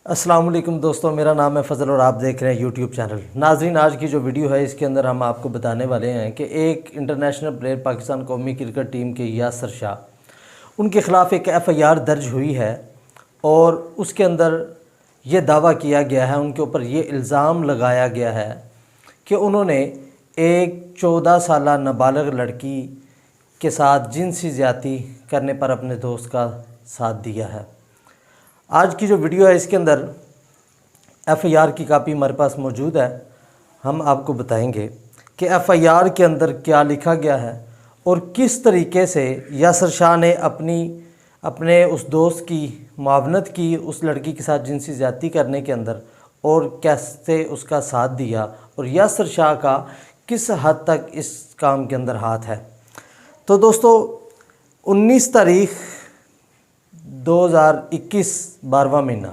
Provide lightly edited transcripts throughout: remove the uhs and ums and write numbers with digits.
अस्सलाम वालेकुम दोस्तों, मेरा नाम है फ़ज़ल और आप देख रहे हैं यूट्यूब चैनल। नाज़रीन, आज की जो वीडियो है इसके अंदर हम आपको बताने वाले हैं कि एक इंटरनेशनल प्लेयर पाकिस्तान कौमी क्रिकेट टीम के यासर शाह, उनके ख़िलाफ़ एक FIR दर्ज हुई है और उसके अंदर ये दावा किया गया है, उनके ऊपर ये इल्ज़ाम लगाया गया है कि उन्होंने एक 14 साला नाबालिग लड़की के साथ जिनसी ज़्यादती करने पर अपने दोस्त का साथ दिया है। आज की जो वीडियो है इसके अंदर FIR की कापी हमारे पास मौजूद है। हम आपको बताएंगे कि FIR के अंदर क्या लिखा गया है और किस तरीके से यासर शाह ने अपने उस दोस्त की मुआवनत की उस लड़की के साथ जिनसी ज़्यादती करने के अंदर और कैसे उसका साथ दिया और यासर शाह का किस हद तक इस काम के अंदर हाथ है। तो दोस्तों, 19 तारीख 2021 12वां महीना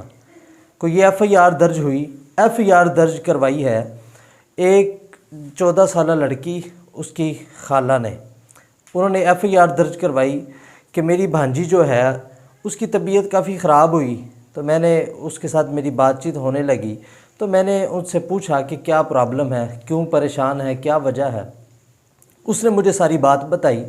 को ये FIR दर्ज हुई। FIR दर्ज करवाई है एक 14 साला लड़की, उसकी खाला ने। उन्होंने FIR दर्ज करवाई कि मेरी भांजी जो है उसकी तबीयत काफ़ी ख़राब हुई, तो मैंने उसके साथ मेरी बातचीत होने लगी, तो मैंने उनसे पूछा कि क्या प्रॉब्लम है, क्यों परेशान है, क्या वजह है। उसने मुझे सारी बात बताई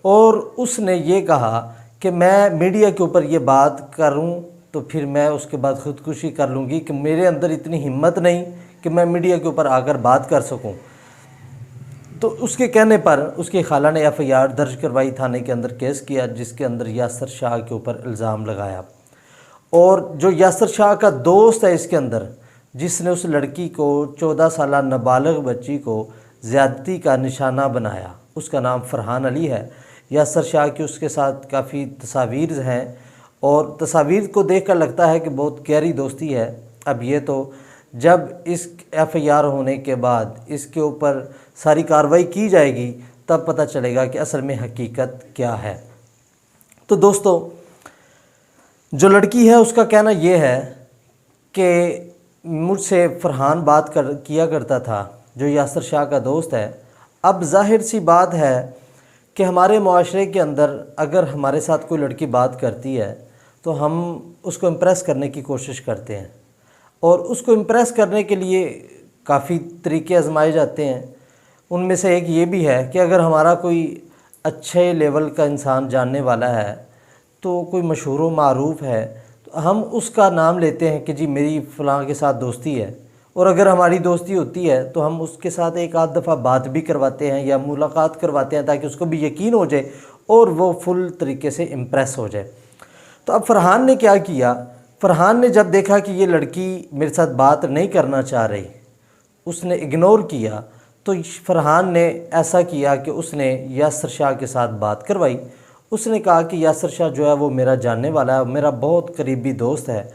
और उसने ये कहा कि मैं मीडिया के ऊपर ये बात करूं तो फिर मैं उसके बाद ख़ुदकुशी कर लूँगी, कि मेरे अंदर इतनी हिम्मत नहीं कि मैं मीडिया के ऊपर आकर बात कर सकूं। तो उसके कहने पर उसकी खाला ने FIR दर्ज करवाई, थाने के अंदर केस किया, जिसके अंदर यासर शाह के ऊपर इल्ज़ाम लगाया। और जो यासर शाह का दोस्त है इसके अंदर, जिसने उस लड़की को 14 साला नाबालिग बच्ची को ज़्यादती का निशाना बनाया, उसका नाम फरहान अली है। यासर शाह की उसके साथ काफ़ी तस्वीर हैं और तस्वीर को देखकर लगता है कि बहुत गहरी दोस्ती है। अब ये तो जब इस FIR होने के बाद इसके ऊपर सारी कार्रवाई की जाएगी तब पता चलेगा कि असल में हकीकत क्या है। तो दोस्तों, जो लड़की है उसका कहना ये है कि मुझसे फरहान किया करता था, जो यासर शाह का दोस्त है। अब जाहिर सी बात है कि हमारे माशरे के अंदर अगर हमारे साथ कोई लड़की बात करती है तो हम उसको इम्प्रेस करने की कोशिश करते हैं और उसको इम्प्रेस करने के लिए काफ़ी तरीके आजमाए जाते हैं। उनमें से एक ये भी है कि अगर हमारा कोई अच्छे लेवल का इंसान जानने वाला है, तो कोई मशहूर व मारूफ़ है, तो हम उसका नाम लेते हैं कि जी मेरी फ़लाँ के साथ दोस्ती है। और अगर हमारी दोस्ती होती है तो हम उसके साथ एक आध दफ़ा बात भी करवाते हैं या मुलाकात करवाते हैं, ताकि उसको भी यकीन हो जाए और वो फुल तरीके से इम्प्रेस हो जाए। तो अब फरहान ने क्या किया, फरहान ने जब देखा कि ये लड़की मेरे साथ बात नहीं करना चाह रही, उसने इग्नोर किया, तो फरहान ने ऐसा किया कि उसने यासर शाह के साथ बात करवाई। उसने कहा कि यासर शाह जो है वो मेरा जानने वाला है, मेरा बहुत करीबी दोस्त है।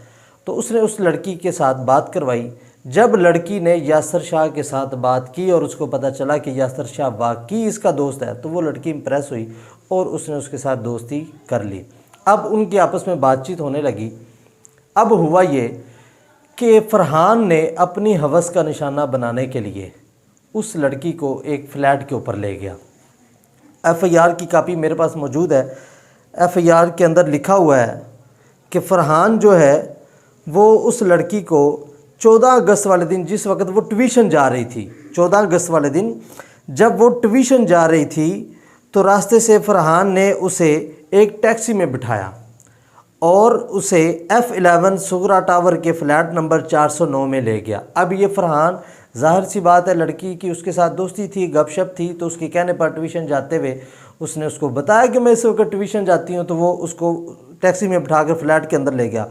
तो उसने उस लड़की के साथ बात करवाई। जब लड़की ने यासर शाह के साथ बात की और उसको पता चला कि यासर शाह वाकई इसका दोस्त है, तो वो लड़की इम्प्रेस हुई और उसने उसके साथ दोस्ती कर ली। अब उनकी आपस में बातचीत होने लगी। अब हुआ ये कि फरहान ने अपनी हवस का निशाना बनाने के लिए उस लड़की को एक फ़्लैट के ऊपर ले गया। FIR की कापी मेरे पास मौजूद है। FIR के अंदर लिखा हुआ है कि फ़रहान जो है वो उस लड़की को 14 अगस्त वाले दिन, जिस वक्त वो ट्यूशन जा रही थी, 14 अगस्त वाले दिन जब वो ट्यूशन जा रही थी, तो रास्ते से फ़रहान ने उसे एक टैक्सी में बिठाया और उसे F11 सुगरा टावर के फ्लैट नंबर 409 में ले गया। अब ये फ़रहान, ज़ाहिर सी बात है, लड़की की उसके साथ दोस्ती थी, गपशप थी, तो उसके कहने पर ट्यूशन जाते हुए उसने उसको बताया कि मैं इस वक्त ट्यूशन जाती हूँ, तो वो उसको टैक्सी में बिठा कर फ्लैट के अंदर ले गया।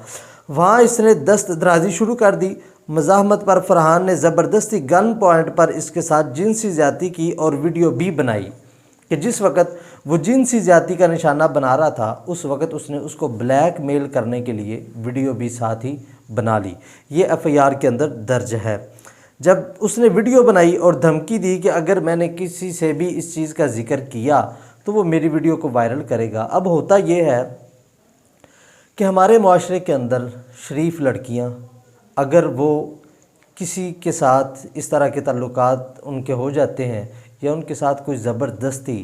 वहाँ इसने दस्त दराजी शुरू कर दी। मज़ाहमत पर फ़रहान ने ज़बरदस्ती गन पॉइंट पर इसके साथ जिनसी ज़्यादती की और वीडियो भी बनाई कि जिस वक़्त वो जिनसी ज़्यादती का निशाना बना रहा था, उस वक़्त उसने उसको ब्लैकमेल करने के लिए वीडियो भी साथ ही बना ली। ये FIR के अंदर दर्ज है। जब उसने वीडियो बनाई और धमकी दी कि अगर मैंने किसी से भी इस चीज़ का जिक्र किया तो वो मेरी वीडियो को वायरल करेगा। अब होता ये है कि हमारे माशरे के अंदर शरीफ लड़कियां, अगर वो किसी के साथ इस तरह के ताल्लुकात उनके हो जाते हैं या उनके साथ कोई ज़बरदस्ती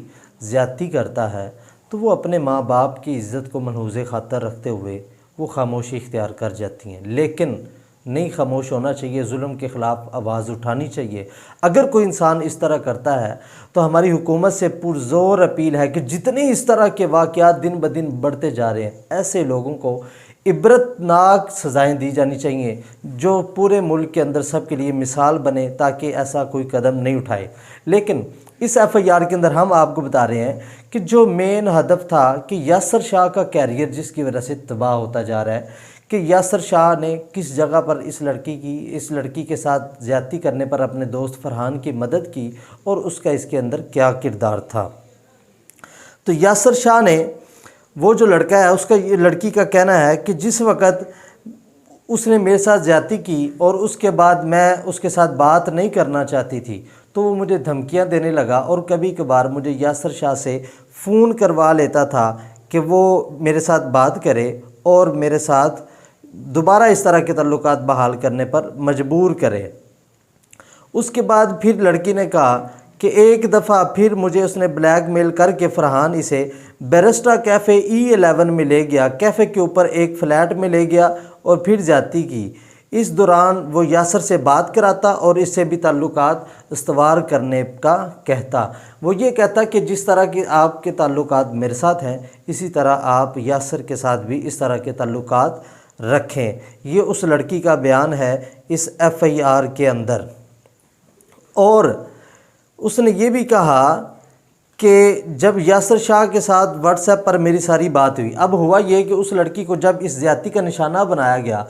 ज़्यादती करता है, तो वो अपने माँ बाप की इज़्ज़त को मनहूज़ ख़ातर रखते हुए वो खामोशी इख्तियार कर जाती हैं। लेकिन नहीं खामोश होना चाहिए, जुल्म के ख़िलाफ़ आवाज़ उठानी चाहिए। अगर कोई इंसान इस तरह करता है तो हमारी हुकूमत से पुरज़ोर अपील है कि जितने इस तरह के वाक़यात दिन ब दिन बढ़ते जा रहे हैं, ऐसे लोगों को इबरतनाक सज़ाएँ दी जानी चाहिए जो पूरे मुल्क के अंदर सब के लिए मिसाल बने, ताकि ऐसा कोई कदम नहीं उठाए। लेकिन इस FIR के अंदर हम आपको बता रहे हैं कि जो मेन हदफ था कि यासर शाह का कैरियर जिसकी वजह से तबाह होता जा रहा है, कि यासर शाह ने किस जगह पर इस लड़की के साथ ज़्यादती करने पर अपने दोस्त फरहान की मदद की और उसका इसके अंदर क्या किरदार था। तो यासर शाह ने, वो जो लड़का है उसका, ये लड़की का कहना है कि जिस वक़्त उसने मेरे साथ ज़्यादती की और उसके बाद मैं उसके साथ बात नहीं करना चाहती थी तो वो मुझे धमकियां देने लगा और कभी कभार मुझे यासर शाह से फ़ोन करवा लेता था कि वो मेरे साथ बात करे और मेरे साथ दोबारा इस तरह के ताल्लुकात बहाल करने पर मजबूर करे। उसके बाद फिर लड़की ने कहा कि एक दफ़ा फिर मुझे उसने ब्लैकमेल करके फरहान इसे बैरिस्टा कैफ़े E11 में ले गया, कैफ़े के ऊपर एक फ़्लैट में ले गया और फिर ज़्यादती की। इस दौरान वो यासर से बात कराता और इससे भी ताल्लुकात इस्तवार करने का कहता। वो ये कहता कि जिस तरह के आपके ताल्लुकात मेरे साथ हैं, इसी तरह आप यासर के साथ भी इस तरह के ताल्लुकात रखें। ये उस लड़की का बयान है इस FIR के अंदर। और उसने ये भी कहा कि जब यासर शाह के साथ व्हाट्सएप पर मेरी सारी बात हुई, अब हुआ ये कि उस लड़की को जब इस ज़्यादती का निशाना बनाया गया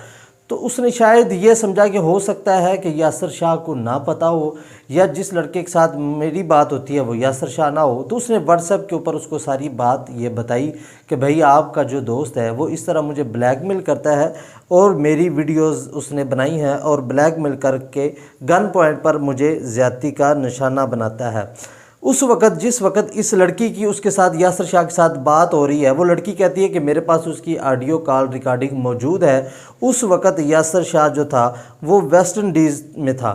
तो उसने शायद ये समझा कि हो सकता है कि यासर शाह को ना पता हो या जिस लड़के के साथ मेरी बात होती है वो यासर शाह ना हो, तो उसने व्हाट्सएप के ऊपर उसको सारी बात ये बताई कि भाई आपका जो दोस्त है वो इस तरह मुझे ब्लैकमेल करता है और मेरी वीडियोस उसने बनाई हैं और ब्लैकमेल करके गन पॉइंट पर मुझे ज़्यादती का निशाना बनाता है। उस वक़्त जिस वक़्त इस लड़की की उसके साथ यासर शाह के साथ बात हो रही है, वो लड़की कहती है कि मेरे पास उसकी ऑडियो कॉल रिकॉर्डिंग मौजूद है। उस वक़्त यासर शाह जो था वो वेस्ट इंडीज़ में था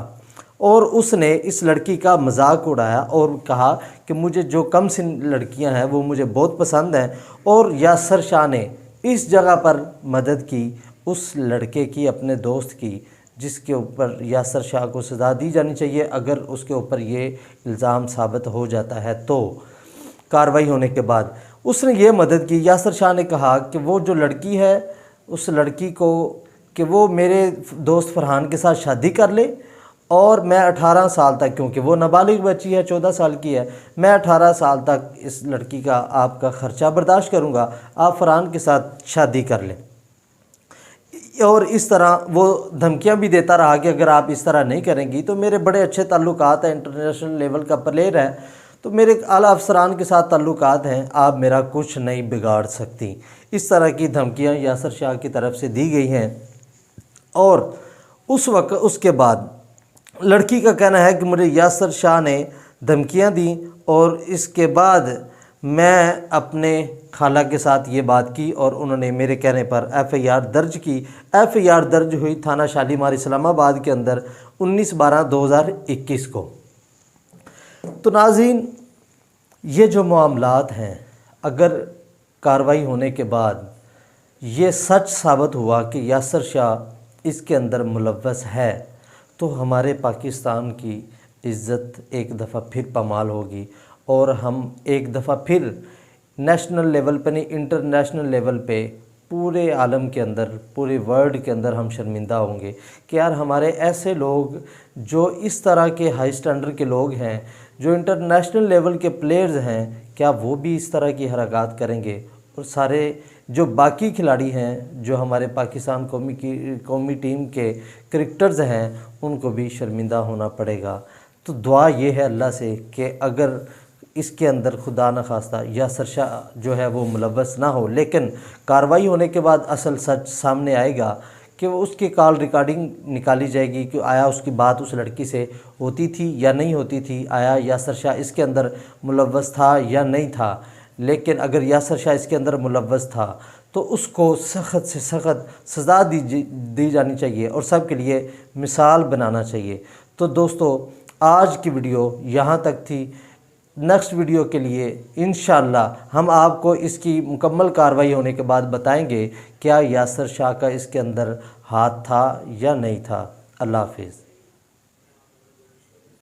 और उसने इस लड़की का मजाक उड़ाया और कहा कि मुझे जो कम सिन लड़कियां हैं वो मुझे बहुत पसंद हैं। और यासर शाह ने इस जगह पर मदद की उस लड़के की, अपने दोस्त की, जिसके ऊपर यासर शाह को सज़ा दी जानी चाहिए। अगर उसके ऊपर ये इल्ज़ाम साबित हो जाता है तो कार्रवाई होने के बाद उसने ये मदद की। यासर शाह ने कहा कि वो जो लड़की है उस लड़की को कि वो मेरे दोस्त फरहान के साथ शादी कर ले और मैं 18 साल तक, क्योंकि वो नाबालिग बच्ची है, 14 साल की है, मैं 18 साल तक इस लड़की का आपका ख़र्चा बर्दाश्त करूँगा, आप फरहान के साथ शादी कर लें। और इस तरह वो धमकियां भी देता रहा कि अगर आप इस तरह नहीं करेंगी तो मेरे बड़े अच्छे ताल्लुकात हैं, इंटरनेशनल लेवल का प्लेयर है, तो मेरे आला अफसरान के साथ ताल्लुकात हैं, आप मेरा कुछ नहीं बिगाड़ सकती। इस तरह की धमकियां यासर शाह की तरफ से दी गई हैं। और उस वक्त उसके बाद लड़की का कहना है कि मुझे यासर शाह ने धमकियां दी और इसके बाद मैं अपने खाला के साथ ये बात की और उन्होंने मेरे कहने पर FIR दर्ज की। FIR दर्ज हुई थाना शालीमार इस्लामाबाद के अंदर 19/12/2021 को। तो नाज़रीन, ये जो मामलात हैं, अगर कार्रवाई होने के बाद ये सच साबित हुआ कि यासर शाह इसके अंदर मुलव्वस है तो हमारे पाकिस्तान की इज़्ज़त एक दफ़ा फिर पमाल होगी और हम एक दफ़ा फिर नेशनल लेवल पे नहीं, इंटरनेशनल लेवल पे पूरे आलम के अंदर, पूरे वर्ल्ड के अंदर हम शर्मिंदा होंगे कि यार हमारे ऐसे लोग जो इस तरह के हाई स्टैंडर्ड के लोग हैं, जो इंटरनेशनल लेवल के प्लेयर्स हैं, क्या वो भी इस तरह की हरकत करेंगे। और सारे जो बाकी खिलाड़ी हैं, जो हमारे पाकिस्तान कौमी टीम के क्रिकेटर्स हैं, उनको भी शर्मिंदा होना पड़ेगा। तो दुआ ये है अल्लाह से कि अगर इसके अंदर खुदा न खास्ता यासर शाह जो है वो मुलव्वस ना हो, लेकिन कार्रवाई होने के बाद असल सच सामने आएगा कि वो उसकी कॉल रिकॉर्डिंग निकाली जाएगी कि आया उसकी बात उस लड़की से होती थी या नहीं होती थी, आया यासर शाह इसके अंदर मुलव्वस था या नहीं था। लेकिन अगर यासर शाह इसके अंदर मुलव्वस था तो उसको सख्त से सख्त सज़ा दी जानी चाहिए और सब के लिए मिसाल बनाना चाहिए। तो दोस्तों, आज की वीडियो यहाँ तक थी। नेक्स्ट वीडियो के लिए इंशाअल्लाह हम आपको इसकी मुकम्मल कार्रवाई होने के बाद बताएंगे क्या यासर शाह का इसके अंदर हाथ था या नहीं था। अल्लाह हाफिज़।